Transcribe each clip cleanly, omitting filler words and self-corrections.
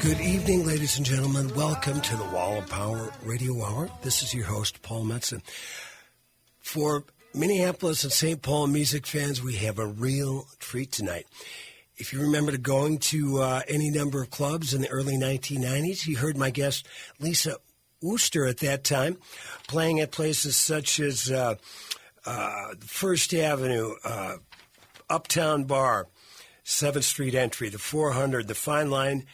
Good evening, ladies and gentlemen. Welcome to the Wall of Power Radio Hour. This is your host, Paul Metzen. For Minneapolis and St. Paul music fans, we have a real treat tonight. If you remember going to any number of clubs in the early 1990s, you heard my guest, Lisa Wooster, at that time, playing at places such as First Avenue, Uptown Bar, 7th Street Entry, the 400, the Fine Line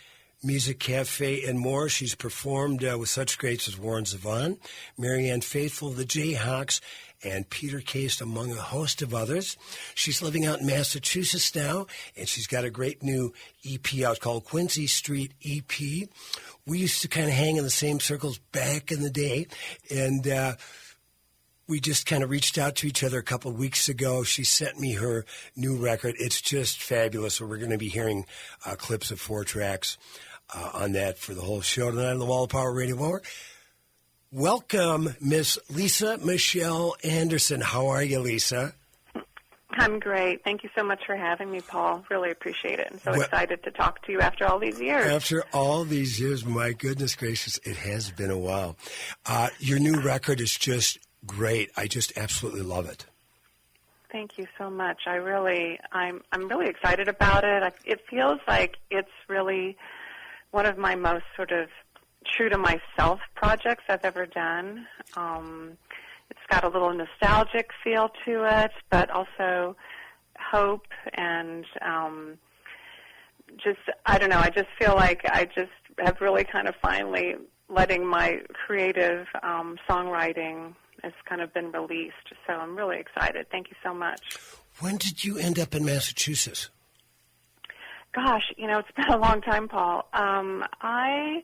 Music Cafe, and more. She's performed with such greats as Warren Zevon, Marianne Faithfull, the Jayhawks, and Peter Case, among a host of others. She's living out in Massachusetts now, and she's got a great new EP out called Quincy Street EP. We used to kind of hang in the same circles back in the day, and we just kind of reached out to each other a couple of weeks ago. She sent me her new record. It's just fabulous. So we're going to be hearing clips of 4 tracks on that for the whole show tonight on the Wall of Power Radio Hour. Welcome, Miss Lisa Michelle Anderson. How are you, Lisa? I'm great. Thank you so much for having me, Paul. Really appreciate it. I'm so excited to talk to you after all these years. After all these years, my goodness gracious, it has been a while. Your new record is just great. I just absolutely love it. Thank you so much. I'm really excited about it. It feels like it's really one of my most sort of true to myself projects I've ever done. It's got a little nostalgic feel to it, but also hope and I don't know, I just feel like I just have really kind of finally letting my creative songwriting has kind of been released. So I'm really excited. Thank you so much. When did you end up in Massachusetts? Gosh, it's been a long time, Paul. I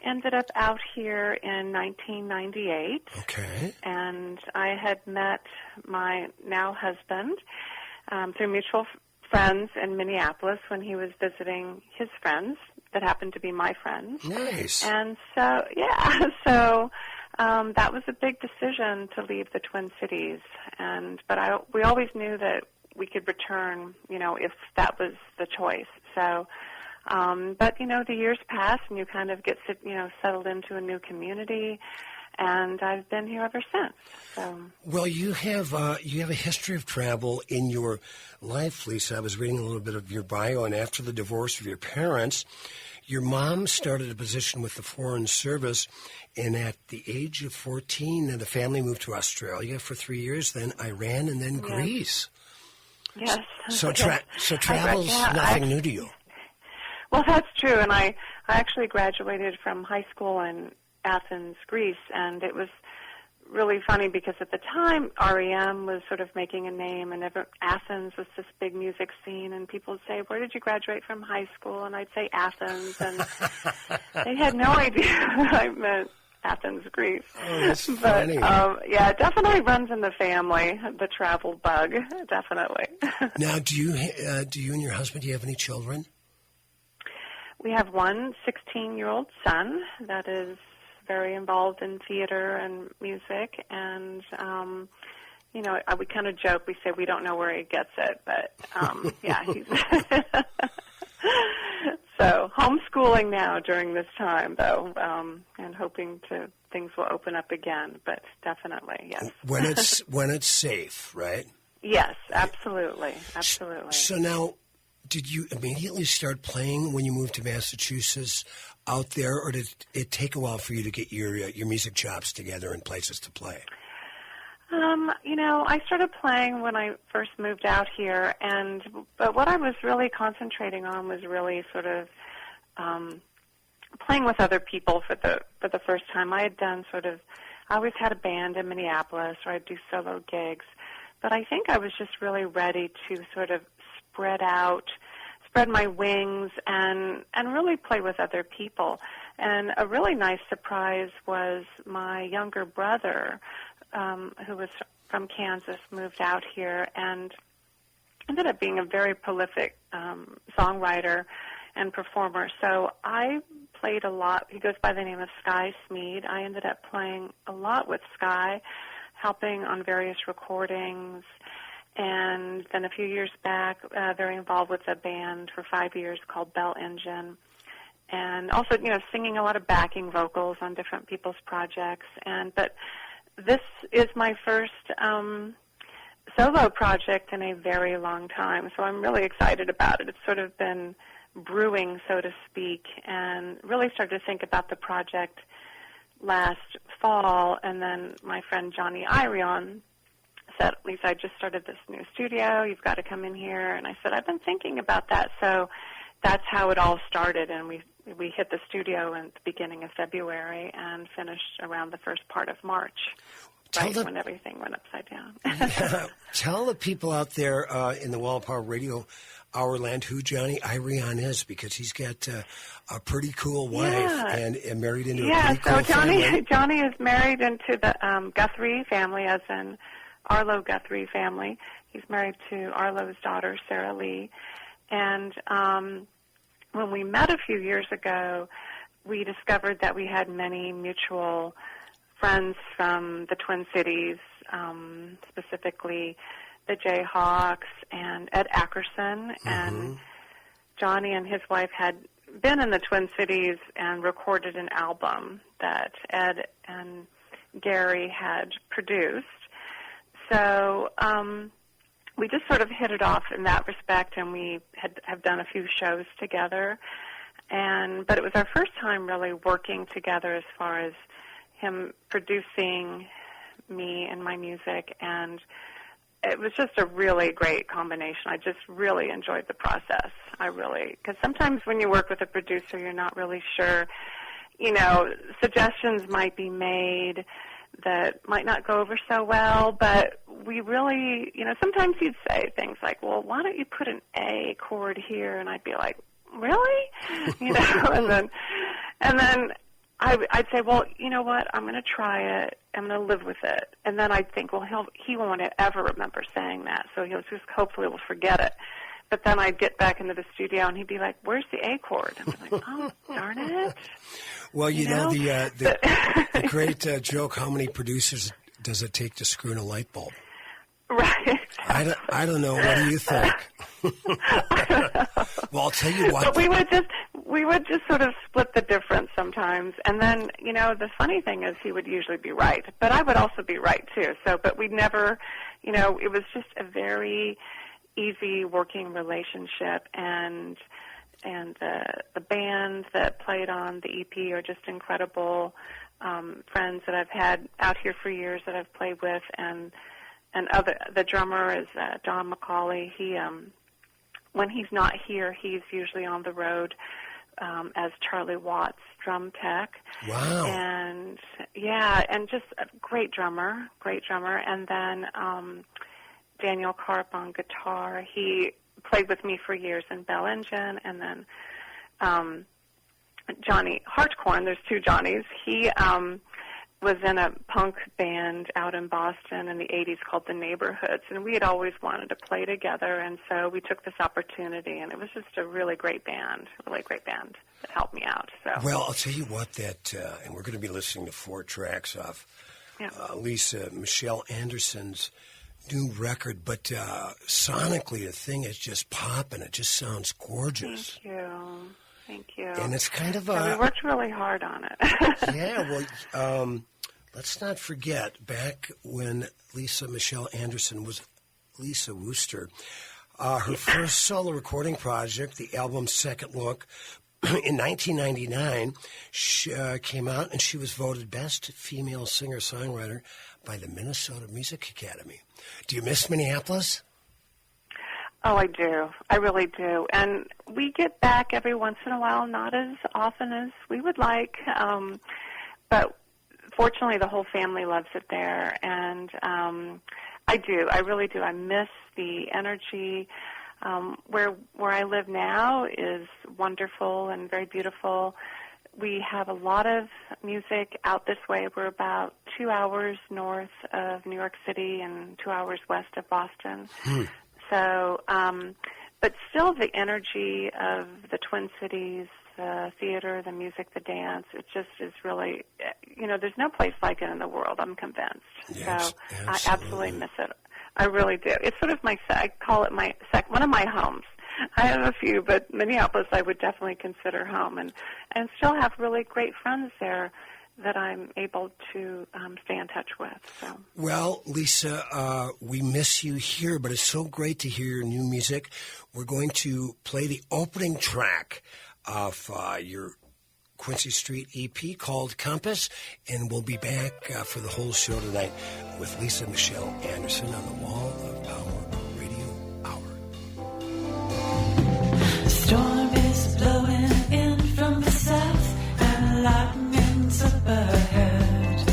ended up out here in 1998. Okay. And I had met my now husband through mutual friends in Minneapolis when he was visiting his friends that happened to be my friends. Nice. And so, that was a big decision to leave the Twin Cities. But we always knew that we could return, if that was the choice. So, but the years pass and you kind of get, settled into a new community, and I've been here ever since. So. Well, you have a history of travel in your life, Lisa. I was reading a little bit of your bio, and after the divorce of your parents, your mom started a position with the Foreign Service, and at the age of 14, the family moved to Australia for 3 years, then Iran, and then Greece. Yes. So travel's nothing new to you. Well, that's true, and I actually graduated from high school in Athens, Greece, and it was really funny because at the time REM was sort of making a name, and Athens was this big music scene, and people would say, "Where did you graduate from high school?" And I'd say Athens, and they had no idea I meant Athens, Greece. Oh, that's funny. But, it definitely runs in the family, the travel bug, definitely. Now, do you and your husband, do you have any children? We have one 16-year-old son that is very involved in theater and music, and, we kind of joke, we say we don't know where he gets it, but, he's... So homeschooling now during this time, though, and hoping things will open up again. But definitely, yes. When it's safe, right? Yes, absolutely. So now, did you immediately start playing when you moved to Massachusetts out there, or did it take a while for you to get your music chops together and places to play? I started playing when I first moved out here, but what I was really concentrating on was really sort of playing with other people for the first time. I had done I always had a band in Minneapolis, or I'd do solo gigs, but I think I was just really ready to sort of spread my wings and really play with other people. And a really nice surprise was my younger brother, who was from Kansas, moved out here and ended up being a very prolific songwriter and performer. So I played a lot. He goes by the name of Sky Smead. I ended up playing a lot with Sky, helping on various recordings. And then a few years back, very involved with a band for 5 years called Bell Engine. and also, singing a lot of backing vocals on different people's projects. But this is my first solo project in a very long time, so I'm really excited about it. It's sort of been brewing, so to speak, and really started to think about the project last fall, and then my friend Johnny Irion said, Lisa, I just started this new studio. You've got to come in here. And I said, I've been thinking about that. So that's how it all started, and we hit the studio at the beginning of February and finished around the first part of March, when everything went upside down. Yeah. Tell the people out there in the Wall of Power Radio Hour land who Johnny Irion is, because he's got a pretty cool wife and married into a pretty cool family. Johnny is married into the Guthrie family, as in Arlo Guthrie family. He's married to Arlo's daughter, Sarah Lee. And when we met a few years ago, we discovered that we had many mutual friends from the Twin Cities, specifically the Jayhawks and Ed Ackerson. And Johnny and his wife had been in the Twin Cities and recorded an album that Ed and Gary had produced. So we just sort of hit it off in that respect, and we have done a few shows together. But it was our first time really working together as far as him producing me and my music, and it was just a really great combination. I just really enjoyed the process. Because sometimes when you work with a producer, you're not really sure, suggestions might be made that might not go over so well, but we really, sometimes he'd say things like, well, why don't you put an A chord here? And I'd be like, really? and then I'd say, well, you know what, I'm going to try it. I'm going to live with it. And then I'd think, well, he won't ever remember saying that, so he'll just hopefully will forget it. But then I'd get back into the studio, and he'd be like, where's the A chord? I'm like, oh, darn it. Well, the great joke, how many producers does it take to screw in a light bulb? Right. I don't know. What do you think? Well, I'll tell you what. But we would just sort of split the difference sometimes. And then, the funny thing is he would usually be right. But I would also be right, too. But we'd never, it was just a very easy working relationship, and the band that played on the EP are just incredible friends that I've had out here for years that I've played with, and the drummer is Don McCauley. He when he's not here, he's usually on the road as Charlie Watts' drum tech. Wow. And just a great drummer. And then Daniel Karp on guitar. He played with me for years in Bell Engine, and then Johnny Hartcorn, there's two Johnnies, he was in a punk band out in Boston in the 80s called The Neighborhoods, and we had always wanted to play together, and so we took this opportunity, and it was just a really great band that helped me out. So. Well, I'll tell you what, and we're going to be listening to 4 tracks off Lisa Michelle Anderson's new record, but sonically the thing is just popping. It just sounds gorgeous. Thank you. And it's kind of we worked really hard on it. Yeah, well, let's not forget, back when Lisa Michelle Anderson was Lisa Wooster, her first solo recording project, the album Second Look, in 1999, she came out, and she was voted Best Female Singer-Songwriter by the Minnesota Music Academy. Do you miss Minneapolis? Oh, I do. I really do. And we get back every once in a while, not as often as we would like. But fortunately, the whole family loves it there. And I do. I really do. I miss the energy. Where I live now is wonderful and very beautiful. We have a lot of music out this way. We're about 2 hours north of New York City and 2 hours west of Boston. So, but still the energy of the Twin Cities, the theater, the music, the dance, it just is really, there's no place like it in the world, I'm convinced. Yes, so I absolutely miss it. I really do. It's sort of I call it one of my homes. I have a few, but Minneapolis I would definitely consider home, and still have really great friends there that I'm able to stay in touch with. So. Well, Lisa, we miss you here, but it's so great to hear your new music. We're going to play the opening track of your Quincy Street EP called Compass, and we'll be back for the whole show tonight with Lisa Michelle Anderson on the Wall of Power Radio Hour. The storm is blowing in from the south and lightning's up ahead.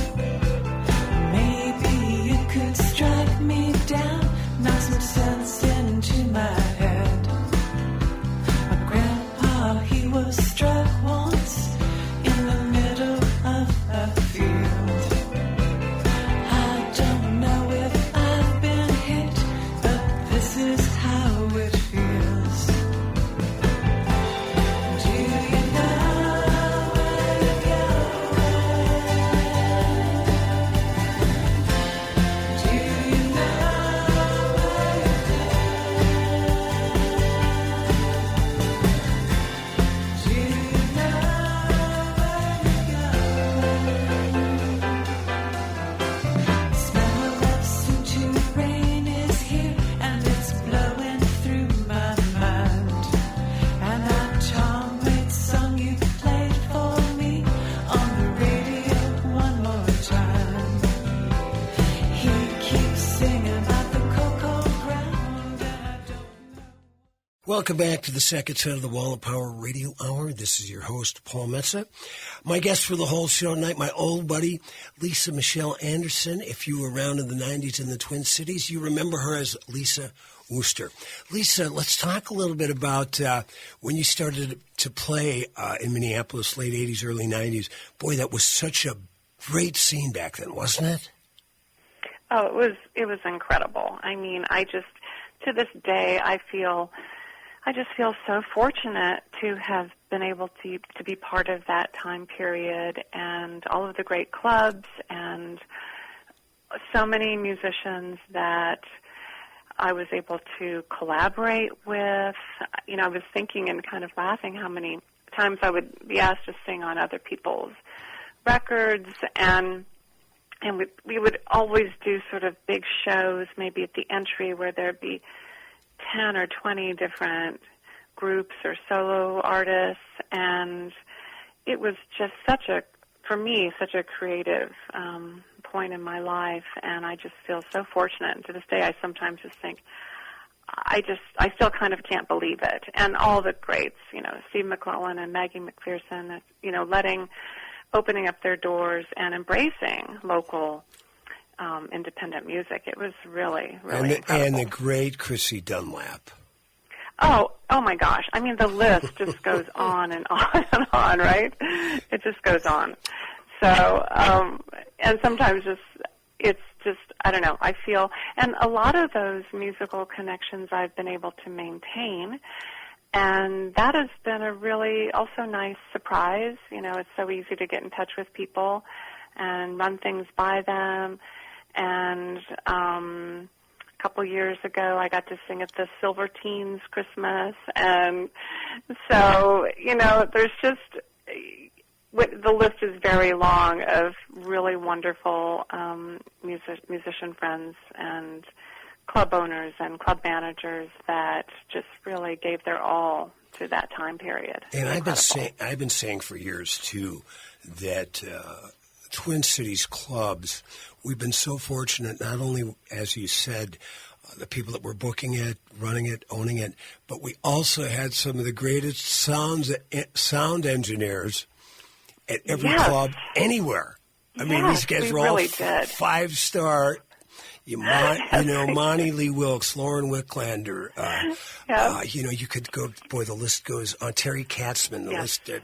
Maybe you could strike me down, knock some sense into my head. My grandpa, he was struck once in the middle of a field. I don't know if I've been hit, but this is how it feels. Do you know where you're going? Do you know where you're going? Do you know smell of sinking rain is here, and it's blowing through my mind. And that Tom Waits song you played for me on the radio one more time. He keeps singing about the cocoa ground, and I don't know. Welcome back to the second set of the Wall of Power Radio Hour. This is your host, Paul Metza. My guest for the whole show tonight, my old buddy, Lisa Michelle Anderson. If you were around in the 90s in the Twin Cities, you remember her as Lisa Wooster. Lisa, let's talk a little bit about when you started to play in Minneapolis, late 80s, early 90s. Boy, that was such a great scene back then, wasn't it? Oh, it was incredible. I mean, to this day, I just feel so fortunate to have been able to be part of that time period and all of the great clubs and so many musicians that I was able to collaborate with. You know, I was thinking and kind of laughing how many times I would be asked to sing on other people's records, and we would always do sort of big shows, maybe at the entry where there'd be 10 or 20 different groups or solo artists, and it was just for me, such a creative point in my life, and I just feel so fortunate. And to this day, I sometimes just think, I still kind of can't believe it. And all the greats, you know, Steve McClellan and Maggie McPherson, you know, opening up their doors and embracing local independent music. It was really, really incredible. And the great Chrissy Dunlap. Oh my gosh. I mean, the list just goes on and on and on, right? It just goes on. So, and sometimes it's just, I don't know, I feel, and a lot of those musical connections I've been able to maintain, and that has been a really also nice surprise. You know, it's so easy to get in touch with people and run things by them. And a couple years ago, I got to sing at the Silver Teens Christmas. And so, you know, there's just, the list is very long of really wonderful musician friends and club owners and club managers that just really gave their all to that time period. And I've been saying for years too that Twin Cities clubs, we've been so fortunate. Not only, as you said, the people that were booking it, running it, owning it, but we also had some of the greatest sound engineers at every club anywhere. I mean, these guys were all really 5-star. Monty Lee Wilkes, Lauren Wicklander. You know, you could go. Boy, the list goes on. Terry Katzman, the list. The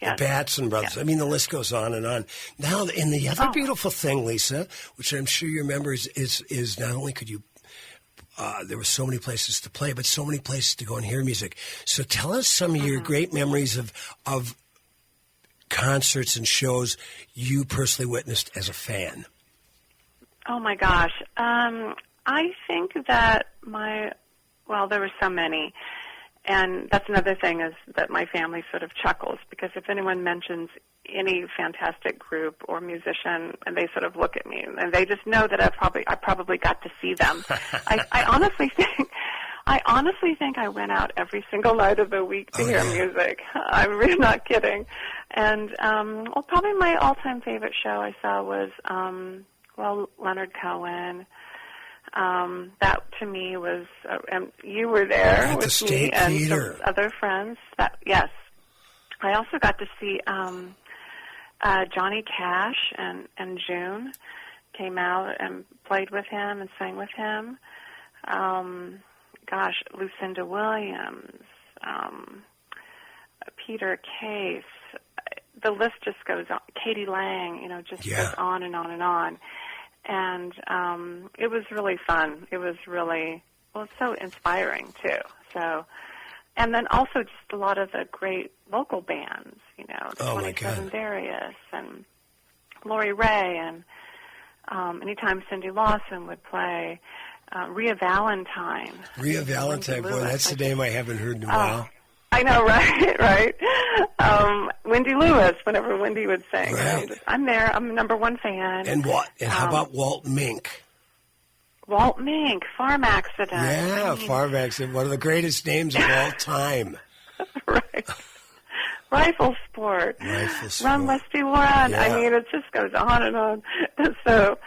Batson brothers. Yes. I mean, the list goes on and on. Now, and the other beautiful thing, Lisa, which I'm sure you remember, is not only could you. There were so many places to play, but so many places to go and hear music. So tell us some of your great memories of concerts and shows you personally witnessed as a fan. Oh, my gosh. I think that there were so many. And that's another thing is that my family sort of chuckles, because if anyone mentions any fantastic group or musician, and they sort of look at me, and they just know that I probably got to see them. I honestly think I went out every single night of the week to hear music. I'm really not kidding. And probably my all-time favorite show I saw was Leonard Cohen. That to me was, and you were there at with the State me and Theater. some other friends. Yes, I also got to see Johnny Cash and June came out and played with him and sang with him. Lucinda Williams, Peter Case. The list just goes on. Katie Lang, goes on and on and on. And it was really fun. It was really, it's so inspiring, too. So, and then also just a lot of the great local bands, the 27 Darius and Lori Ray, and anytime Cindy Lawson would play, Rhea Valentine. Rhea Valentine, boy, that's the name I haven't heard in a while. I know, right? Wendy Lewis, whenever Wendy would sing. Right. I'm there. I'm the number one fan. And what? And how about Walt Mink? Walt Mink, Farm Accident. Yeah, Farm Accident, one of the greatest names of all time. Right. Rifle Sport. Run, Westy, Run. Yeah. I mean, it just goes on and on. So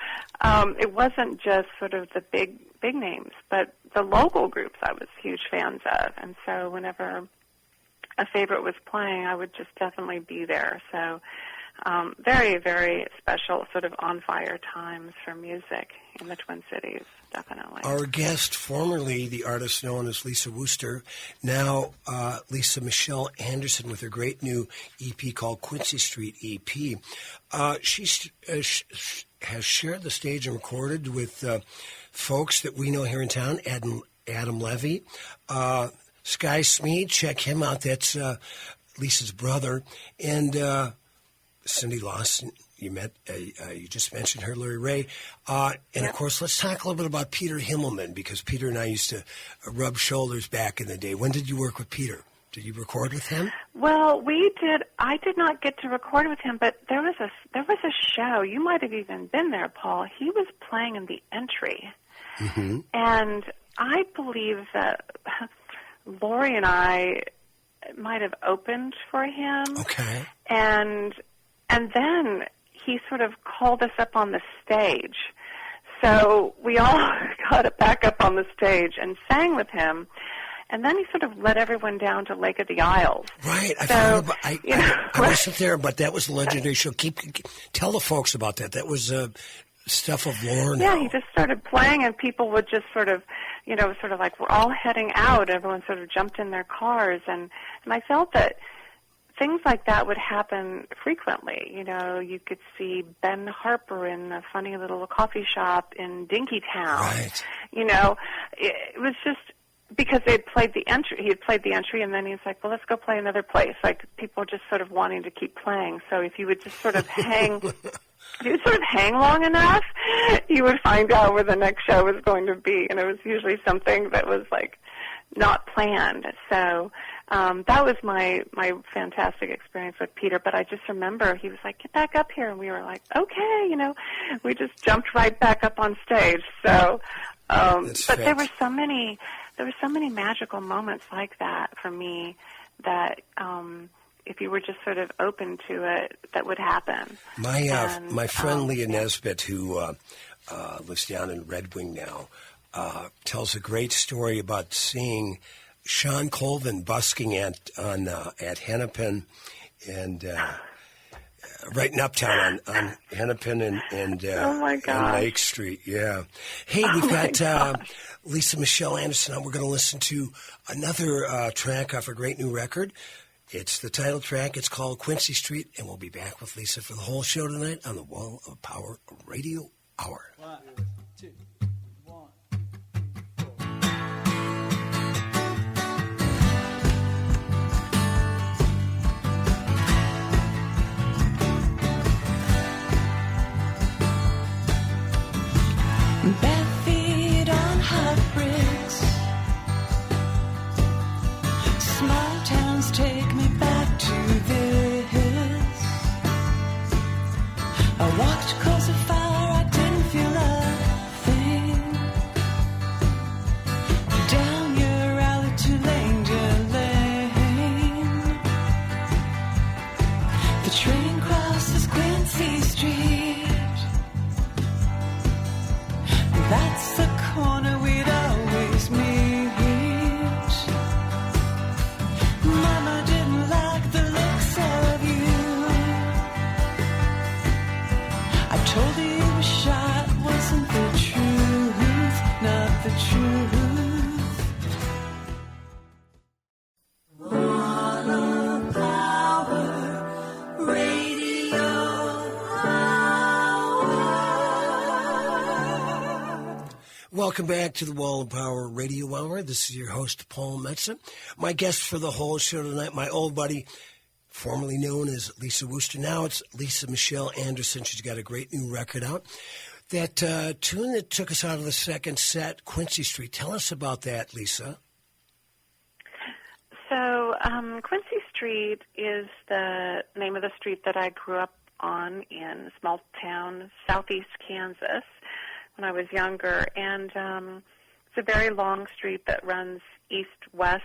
it wasn't just sort of the big names, but the local groups I was huge fans of. And so whenever a favorite was playing, I would just definitely be there. So very, very special, sort of on-fire times for music in the Twin Cities, definitely. Our guest, formerly the artist known as Lisa Wooster, now Lisa Michelle Anderson with her great new EP called Quincy Street EP. She has shared the stage and recorded with folks that we know here in town, Adam Levy, Sky Smead, check him out. That's Lisa's brother. And Cindy Lawson, you just mentioned her, Lori Ray. Of course, let's talk a little bit about Peter Himmelman, because Peter and I used to rub shoulders back in the day. When did you work with Peter? Did you record with him? Well, we did. I did not get to record with him, but there was a show. You might have even been there, Paul. He was playing in the entry. Mm-hmm. And I believe that Lori and I might have opened for him. Okay. And then he sort of called us up on the stage. So we all got back up on the stage and sang with him. And then he sort of led everyone down to Lake of the Isles. Right. I wasn't there, but that was a legendary show. Tell the folks about that. That was stuff of lore now. Yeah, he just started playing, and people would just sort of like, we're all heading out. Everyone sort of jumped in their cars. And I felt that things like that would happen frequently. You could see Ben Harper in a funny little coffee shop in Dinkytown. Right. It was just because he had played the entry, and then he's like, well, let's go play another place. Like, people just sort of wanting to keep playing. So if you would just sort of hang long enough, you would find out where the next show was going to be. And it was usually something that was like not planned. So that was my fantastic experience with Peter. But I just remember he was like, get back up here. And we were like, okay, we just jumped right back up on stage. So, but there were so many magical moments like that for me that if you were just sort of open to it, that would happen. My friend Leah Nesbitt, who lives down in Red Wing now, tells a great story about seeing Sean Colvin busking at Hennepin and right in Uptown on Hennepin and Lake Street. Yeah. Hey, we've got Lisa Michelle Anderson on. We're going to listen to another track off a great new record. It's the title track. It's called Quincy Street, and we'll be back with Lisa for the whole show tonight on the Wall of Power Radio Hour. 1, 2, 1. Bare feet on hot bricks, Small towns take me back to this. I walked across a fire, I didn't feel a thing. Down your alley to Ranger Lane. The train crosses Quincy Street. That's the corner we'd always meet. Mama didn't like the looks of you. I told her you were shy, it wasn't the truth, not the truth. Welcome back to the Wall of Power Radio Hour. This is your host, Paul Metzen. My guest for the whole show tonight, my old buddy, formerly known as Lisa Wooster. Now it's Lisa Michelle Anderson. She's got a great new record out. That tune that took us out of the second set, Quincy Street. Tell us about that, Lisa. So Quincy Street is the name of the street that I grew up on in a small town, southeast Kansas, when I was younger. And it's a very long street that runs east-west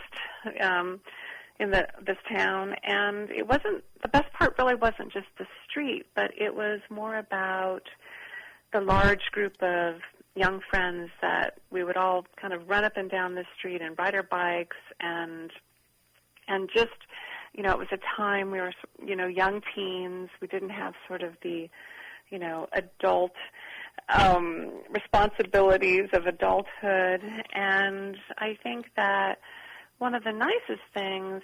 in this town. And it wasn't, the best part really wasn't just the street, but it was more about the large group of young friends that we would all kind of run up and down this street and ride our bikes and just, you know, it was a time we were, you know, young teens. We didn't have sort of the, you know, adult responsibilities of adulthood. And I think that one of the nicest things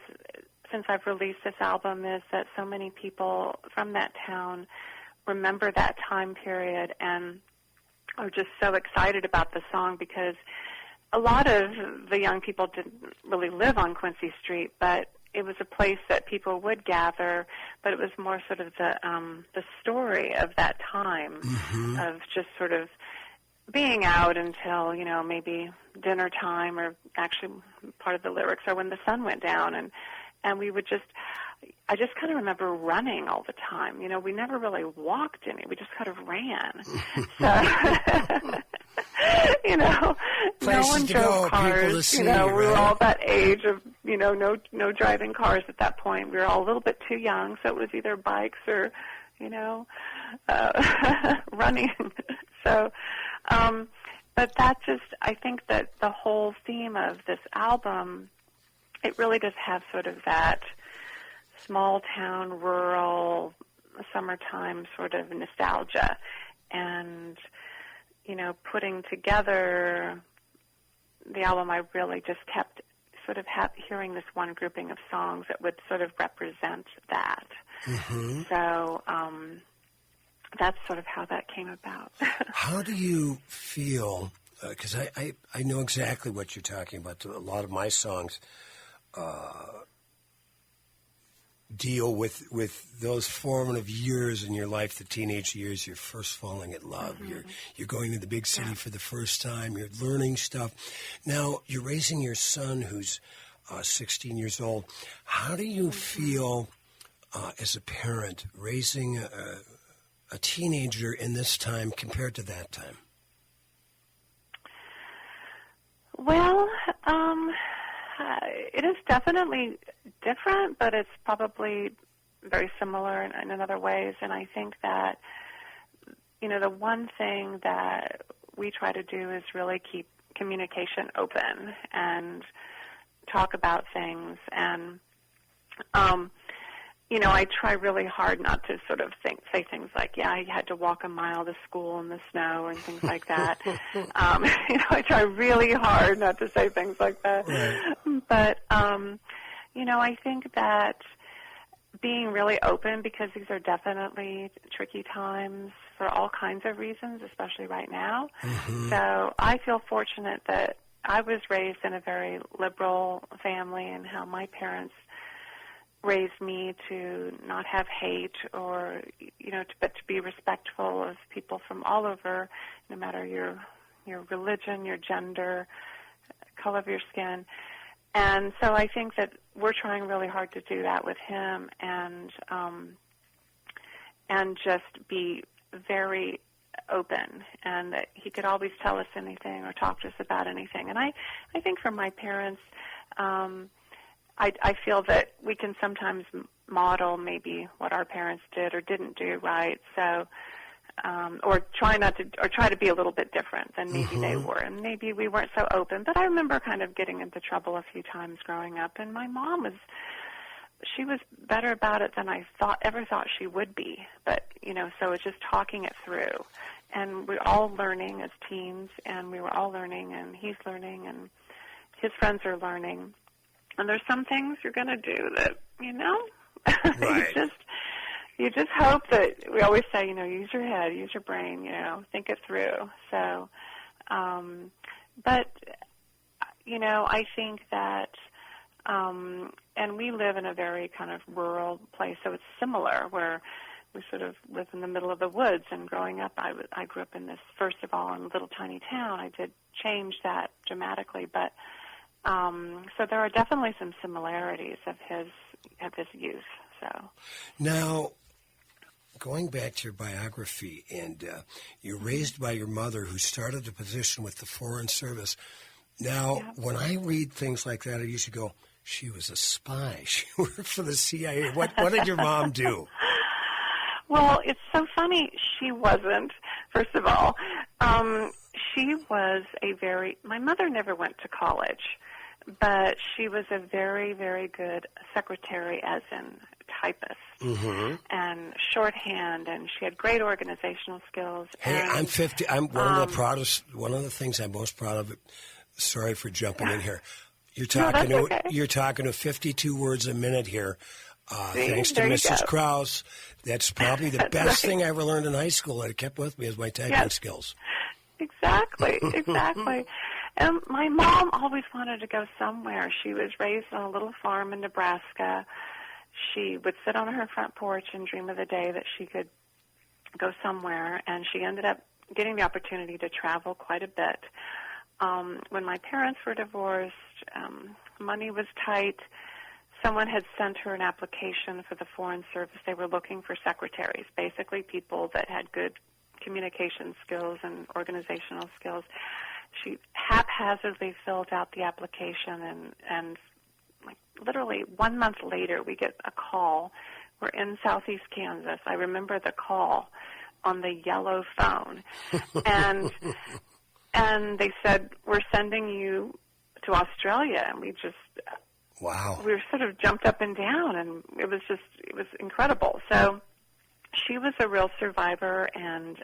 since I've released this album is that so many people from that town remember that time period and are just so excited about the song, because a lot of the young people didn't really live on Quincy Street, but it was a place that people would gather, but it was more sort of the story of that time, of just sort of being out until, you know, maybe dinner time, or actually part of the lyrics are when the sun went down, and we would just, I just kind of remember running all the time. You know, we never really walked any, we just kind of ran. So, you know, Places no one to drove go, people to cars. see, You know, we were right? all that age of, you know, no driving cars at that point. We were all a little bit too young, so it was either bikes or, you know, running. So, but that just, I think that the whole theme of this album, it really does have sort of that small town, rural, summertime sort of nostalgia. And, you know, putting together the album, I really just kept sort of hearing this one grouping of songs that would sort of represent that. So that's sort of how that came about. How do you feel, because I know exactly what you're talking about. A lot of my songs deal with those formative years in your life, the teenage years. You're first falling in love. You're going to the big city for the first time. You're learning stuff. Now you're raising your son, who's 16 years old. How do you feel as a parent raising a teenager in this time compared to that time? Well, it is definitely different, but it's probably very similar in other ways. And I think that, you know, the one thing that we try to do is really keep communication open and talk about things. And, you know, I try really hard not to sort of say things like, yeah, I had to walk a mile to school in the snow and things like that. You know, I try really hard not to say things like that. Right. But, you know, I think that being really open, because these are definitely tricky times for all kinds of reasons, especially right now. So I feel fortunate that I was raised in a very liberal family, and how my parents raised me to not have hate, or, you know, but to be respectful of people from all over, no matter your religion, your gender, color of your skin. And so I think that we're trying really hard to do that with him, and just be very open, and that he could always tell us anything or talk to us about anything. And I think for my parents, I feel that we can sometimes model maybe what our parents did or didn't do right. So, or try to be a little bit different than maybe they were, and maybe we weren't so open. But I remember kind of getting into trouble a few times growing up, and my mom was better about it than I ever thought she would be. But so it's just talking it through, and we're all learning as teens, and we were all learning, and he's learning, and his friends are learning. And there's some things you're going to do that Right. you just hope that, we always say, use your head, use your brain, think it through. So, but I think that, and we live in a very kind of rural place, so it's similar, where we sort of live in the middle of the woods. And growing up, I grew up in this, first of all, in a little tiny town. I did change that dramatically, but so there are definitely some similarities of his youth. So Now, going back to your biography, and you're raised by your mother, who started a position with the Foreign Service. Now, when I read things like that, I usually go, she was a spy. She worked for the CIA. What did your mom do? Well, it's so funny. She wasn't, first of all. She was my mother never went to college, but she was a very, very good secretary, as in typist, and shorthand, and she had great organizational skills. Hey, I'm 50. I'm one of the proudest. One of the things I'm most proud of. Sorry for jumping in here. You're talking No, that's okay. You're talking to 52 words a minute here. See, Thanks to there you Mrs. go. Krause. That's probably the best thing I ever learned in high school that I kept with me is my typing skills. Exactly. And my mom always wanted to go somewhere. She was raised on a little farm in Nebraska. She would sit on her front porch and dream of the day that she could go somewhere, and she ended up getting the opportunity to travel quite a bit. When my parents were divorced, money was tight. Someone had sent her an application for the Foreign Service. They were looking for secretaries, basically people that had good communication skills and organizational skills. She haphazardly filled out the application, and like literally 1 month later, we get a call. We're in southeast Kansas. I remember the call on the yellow phone, and they said, "We're sending you to Australia," and we just Wow. we were sort of jumped up and down, and it was incredible. So she was a real survivor, and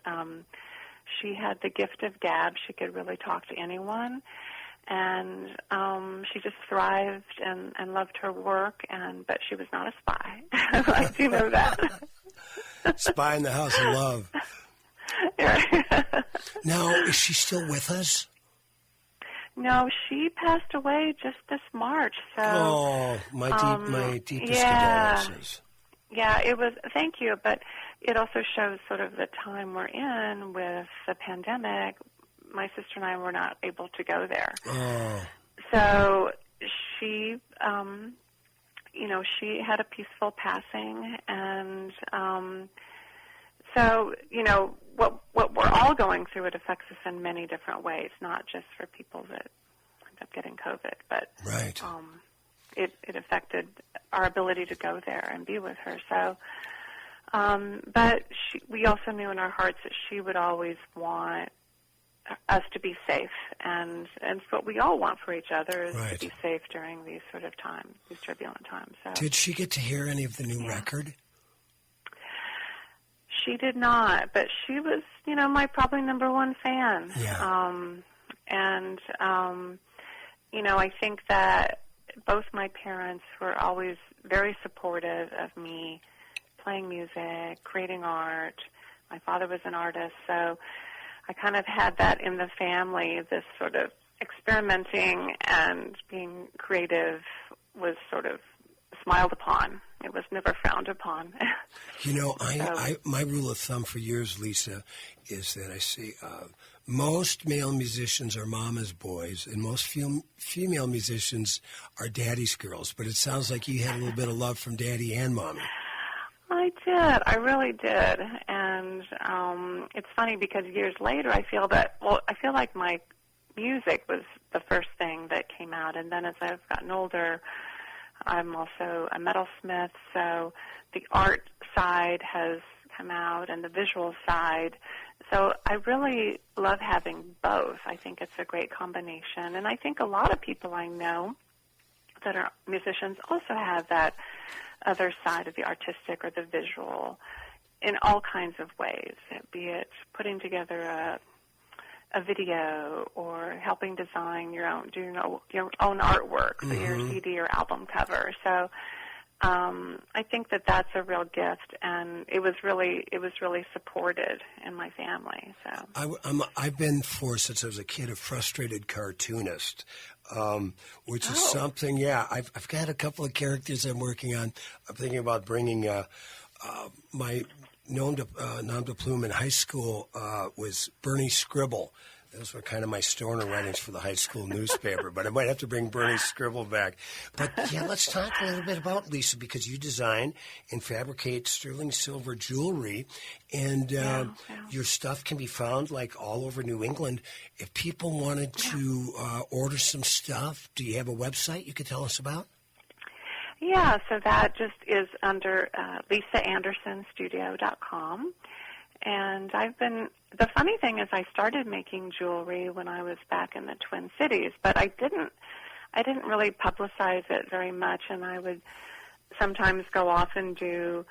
she had the gift of gab. She could really talk to anyone, and she just thrived and loved her work. But she was not a spy. I do know that. Spy in the House of Love. Now, is she still with us? No, she passed away just this March. So, my deepest condolences. Yeah, it was. Thank you, but it also shows sort of the time we're in with the pandemic. My sister and I were not able to go there. Oh. So she, she had a peaceful passing, and so what we're all going through, it affects us in many different ways, not just for people that end up getting COVID, but Right. It affected our ability to go there and be with her. So, but we also knew in our hearts that she would always want us to be safe, and what we all want for each other is Right. to be safe during these sort of times, these turbulent times. So Did she get to hear any of the new record? she did not, but she was, my probably number one fan. Yeah. I think that both my parents were always very supportive of me playing music, creating art. My father was an artist, so I kind of had that in the family. This sort of experimenting and being creative was sort of smiled upon It was never frowned upon. You know, my rule of thumb for years, Lisa, is that I say most male musicians are mama's boys, and most female musicians are daddy's girls. But it sounds like you had a little bit of love from daddy and mommy. I did. I really did. And it's funny because years later I feel like my music was the first thing that came out. And then as I've gotten older, I'm also a metalsmith, so the art side has come out and the visual side. So I really love having both. I think it's a great combination. And I think a lot of people I know that are musicians also have that other side of the artistic or the visual in all kinds of ways, be it putting together a video or helping design your own artwork for your CD or album cover. So I think that that's a real gift, and it was really supported in my family. So I've been since I was a kid, a frustrated cartoonist, which is something. Yeah, I've got a couple of characters I'm working on. I'm thinking about bringing my nom de plume in high school was Bernie Scribble. Those were kind of my stoner writings for the high school newspaper, but I might have to bring Bernie Scribble back. But, yeah, let's talk a little bit about Lisa, because you design and fabricate sterling silver jewelry, and your stuff can be found, like, all over New England. If people wanted to order some stuff, do you have a website you could tell us about? Yeah, so that just is under lisaandersonstudio.com. And the funny thing is I started making jewelry when I was back in the Twin Cities, but I didn't really publicize it very much, and I would sometimes go off and do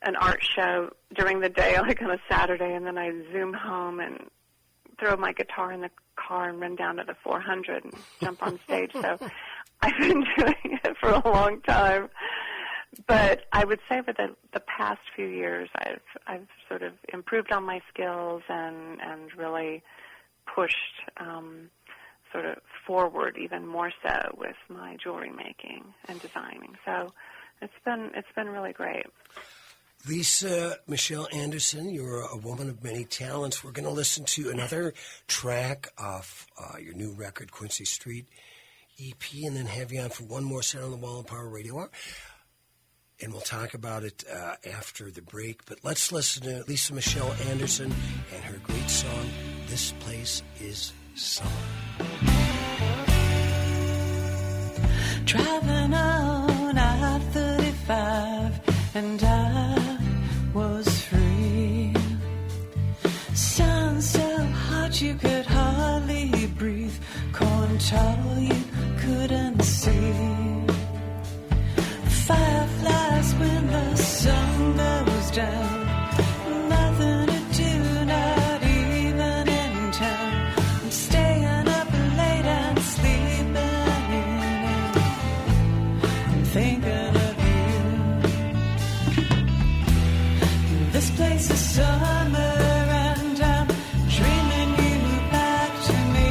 an art show during the day, like on a Saturday, and then I'd zoom home and throw my guitar in the car and run down to the 400 and jump on stage. So I've been doing it for a long time. But I would say for the past few years, I've sort of improved on my skills and really pushed sort of forward even more so with my jewelry making and designing. So it's been really great. Lisa Michelle Anderson, you're a woman of many talents. We're going to listen to another track off your new record, Quincy Street EP, and then have you on for one more set on the Wall of Power Radio Hour. And we'll talk about it after the break. But let's listen to Lisa Michelle Anderson and her great song, This Place Is Summer. Driving on I-35 and I was free. Sun so hot you could hardly breathe. Corn tall you couldn't see. Fireflies when the sun goes down. Nothing to do, not even in town. I'm staying up late and sleeping in. I'm thinking of you. This place is summer and I'm dreaming you back to me.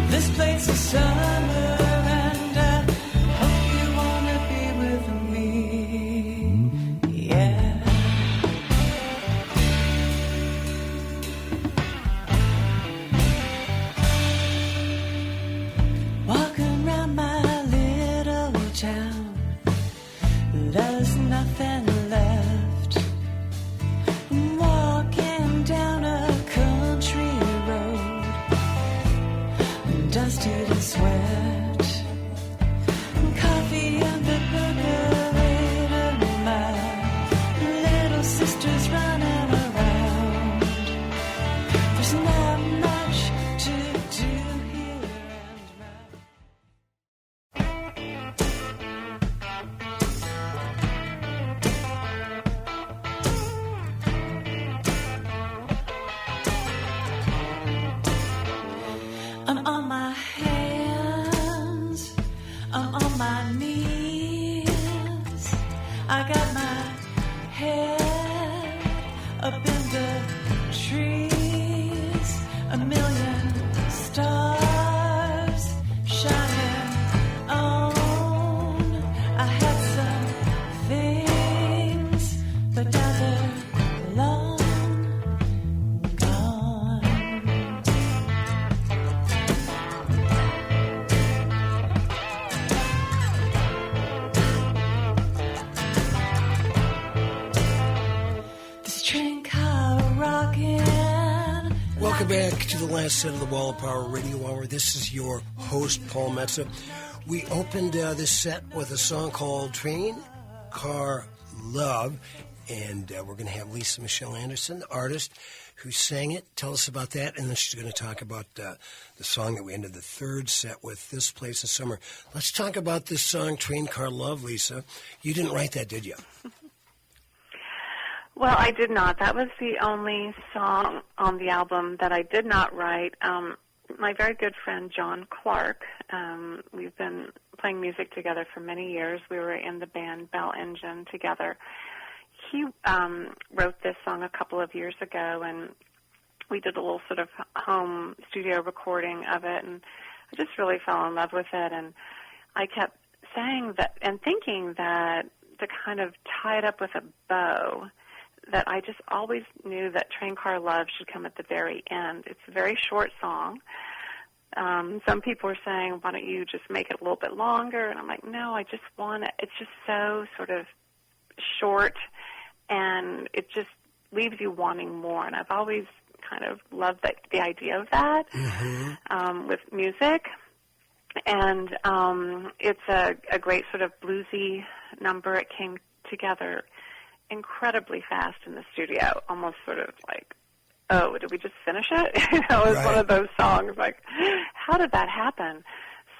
This place is summer. There's nothing left. I'm walking down a country road, dusted in sweat. Coffee and the percolator. My little sister's running around. There's not much to do here I'm on my hands, I'm on my knees. I got my head up in the trees. A million stars shining on the last set of the Wall of Power Radio Hour. This is your host, Paul Metza. We opened this set with a song called Train Car Love, and we're going to have Lisa Michelle Anderson, the artist who sang it, tell us about that, and then she's going to talk about the song that we ended the third set with, This Place of Summer. Let's talk about this song, Train Car Love, Lisa. You didn't write that, did you? Well, I did not. That was the only song on the album that I did not write. My very good friend, John Clark, we've been playing music together for many years. We were in the band Bell Engine together. He wrote this song a couple of years ago, and we did a little sort of home studio recording of it, and I just really fell in love with it. And I kept saying that and thinking that to kind of tie it up with a bow, that I just always knew that Train Car Love should come at the very end. It's a very short song. Some people are saying, why don't you just make it a little bit longer? And I'm like, no, I just want it. It's just so sort of short, and it just leaves you wanting more. And I've always kind of loved the idea of that with music. And it's a great sort of bluesy number. It came together incredibly fast in the studio, almost sort of like, oh, did we just finish it? It was one of those songs, like, how did that happen?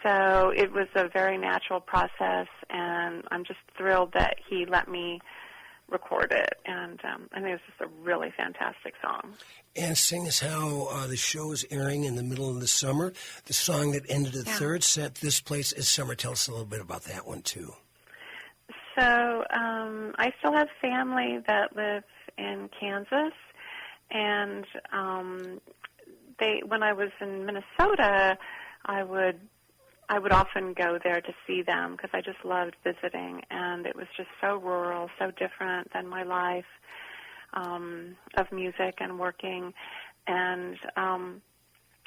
So it was a very natural process, and I'm just thrilled that he let me record it, and I think it's just a really fantastic song. And seeing as how the show is airing in the middle of the summer, the song that ended the third set, This Place is Summer, tell us a little bit about that one, too. So I still have family that live in Kansas, and when I was in Minnesota, I would often go there to see them because I just loved visiting, and it was just so rural, so different than my life of music and working, and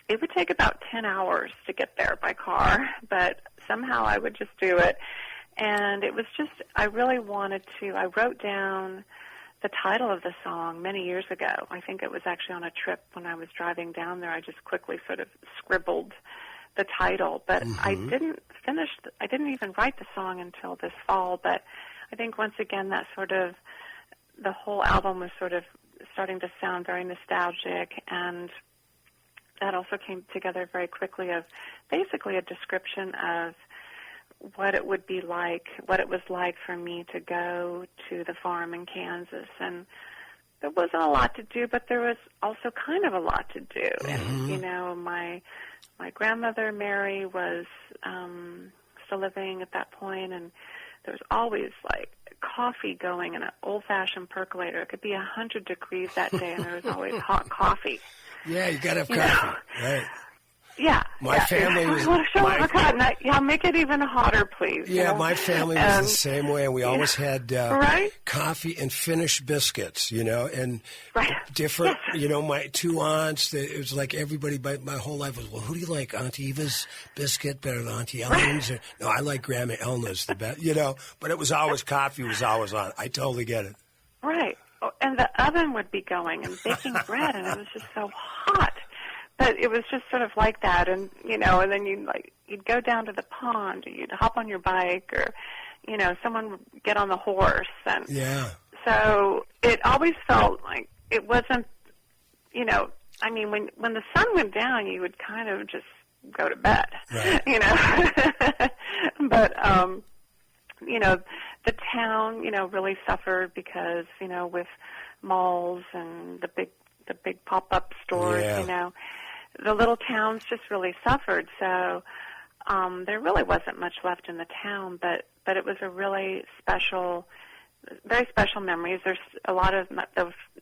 it would take about 10 hours to get there by car, but somehow I would just do it. And it was just, I really wanted to, I wrote down the title of the song many years ago. I think it was actually on a trip when I was driving down there. I just quickly sort of scribbled the title, but I didn't even write the song until this fall. But I think once again that sort of, the whole album was sort of starting to sound very nostalgic, and that also came together very quickly of basically a description of what it would be like, what it was like for me to go to the farm in Kansas. And there wasn't a lot to do, but there was also kind of a lot to do. And, you know, my grandmother, Mary, was still living at that point, and there was always, like, coffee going in an old-fashioned percolator. It could be 100 degrees that day, and there was always hot coffee. Yeah, you got to have coffee, right? Yeah. My family was... Yeah, make it even hotter, please. Yeah, you know? my family was the same way. We always had right? coffee and Finnish biscuits, you know, and different, you know, my two aunts, it was like everybody, my whole life was, well, who do you like, Auntie Eva's biscuit better than Auntie Ellen's? Or, no, I like Grandma Elna's the best, you know, but it was always, coffee was always on. I totally get it. Right. Oh, and the oven would be going and baking bread, and it was just so hot. But it was just sort of like that, and you know, and then you'd go down to the pond, or you'd hop on your bike, or you know, someone would get on the horse, and so it always felt like it wasn't, you know, I mean, when the sun went down, you would kind of just go to bed, you know, but you know, the town, you know, really suffered because you know, with malls and the big pop-up stores, you know. The little towns just really suffered, so there really wasn't much left in the town, but it was a really special, very special memories. There's a lot of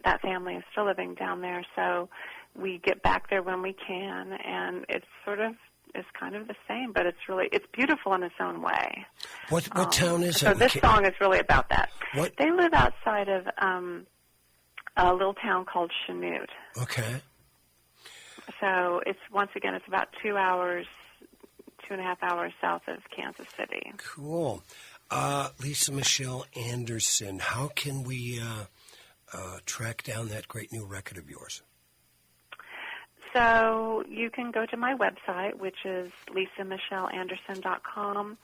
that family is still living down there, so we get back there when we can, and it's sort of, it's kind of the same, but it's beautiful in its own way. What town is it? So this song is really about that. What? They live outside of a little town called Chanute. Okay. So it's about 2.5 hours south of Kansas City. Cool. Lisa Michelle Anderson, how can we track down that great new record of yours? So you can go to my website, which is lisamichelleanderson.com.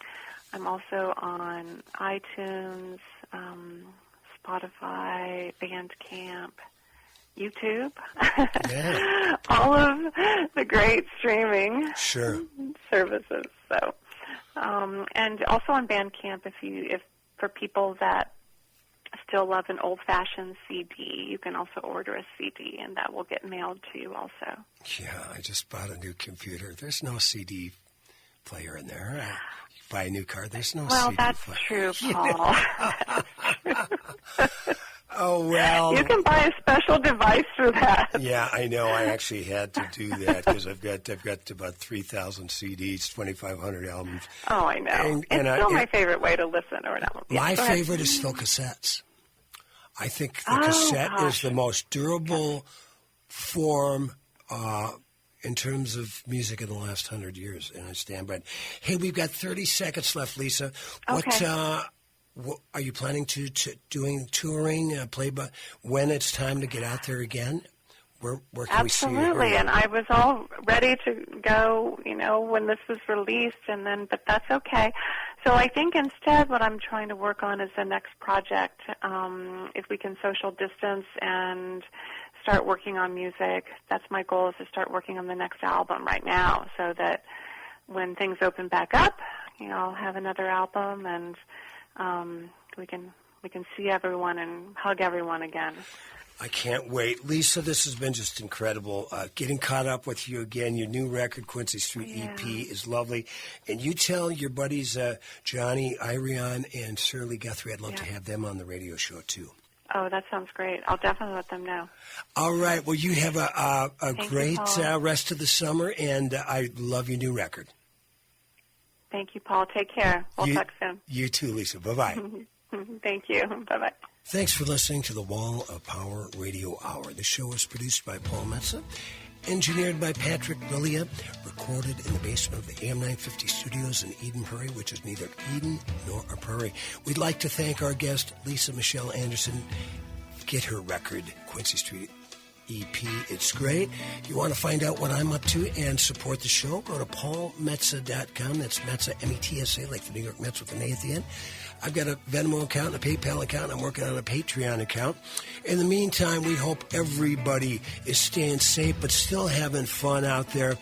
I'm also on iTunes, Spotify, Bandcamp, YouTube, Yeah. all of the great streaming Sure. services. So, and also on Bandcamp, if for people that still love an old-fashioned CD, you can also order a CD, and that will get mailed to you also. Yeah, I just bought a new computer. There's no CD player in there. You buy a new car, there's no Well, CD that's player. true, Paul. Oh, well. You can buy a special device for that. Yeah, I know. I actually had to do that because I've got about 3,000 CDs, 2,500 albums. Oh, I know. And It's still my favorite way to listen or an album. Yeah, My go ahead. favorite is still cassettes. I think the Oh, cassette is gosh. the most durable form in terms of music in the last 100 years, and I stand by it. Hey, we've got 30 seconds left, Lisa. Okay. What are you planning to doing touring, when it's time to get out there again? Where can we see you? Absolutely, and I was all ready to go, when this was released, but that's okay. So I think instead what I'm trying to work on is the next project, if we can social distance and start working on music. That's my goal, is to start working on the next album right now, so that when things open back up, I'll have another album, and we can see everyone and hug everyone again. I can't wait. Lisa, this has been just incredible. Getting caught up with you again. Your new record, Quincy Street EP, is lovely. And you tell your buddies, Johnny, Irion, and Shirley Guthrie, I'd love to have them on the radio show, too. Oh, that sounds great. I'll definitely let them know. All right. Well, you have a Thank great you, Paul. rest of the summer, and I love your new record. Thank you, Paul. Take care. We'll talk soon. You too, Lisa. Bye-bye. Thank you. Bye-bye. Thanks for listening to the Wall of Power Radio Hour. The show is produced by Paul Metza, engineered by Patrick Willia, recorded in the basement of the AM 950 studios in Eden Prairie, which is neither Eden nor a prairie. We'd like to thank our guest, Lisa Michelle Anderson. Get her record, Quincy Street EP. It's great. You want to find out what I'm up to and support the show, go to paulmetza.com. That's Metza, M-E-T-S-A, like the New York Mets with an A at the end. I've got a Venmo account and a PayPal account. I'm working on a Patreon account. In the meantime, we hope everybody is staying safe but still having fun out there.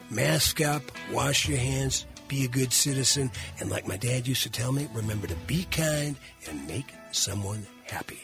Mask up, wash your hands, be a good citizen, and like my dad used to tell me, remember to be kind and make someone happy.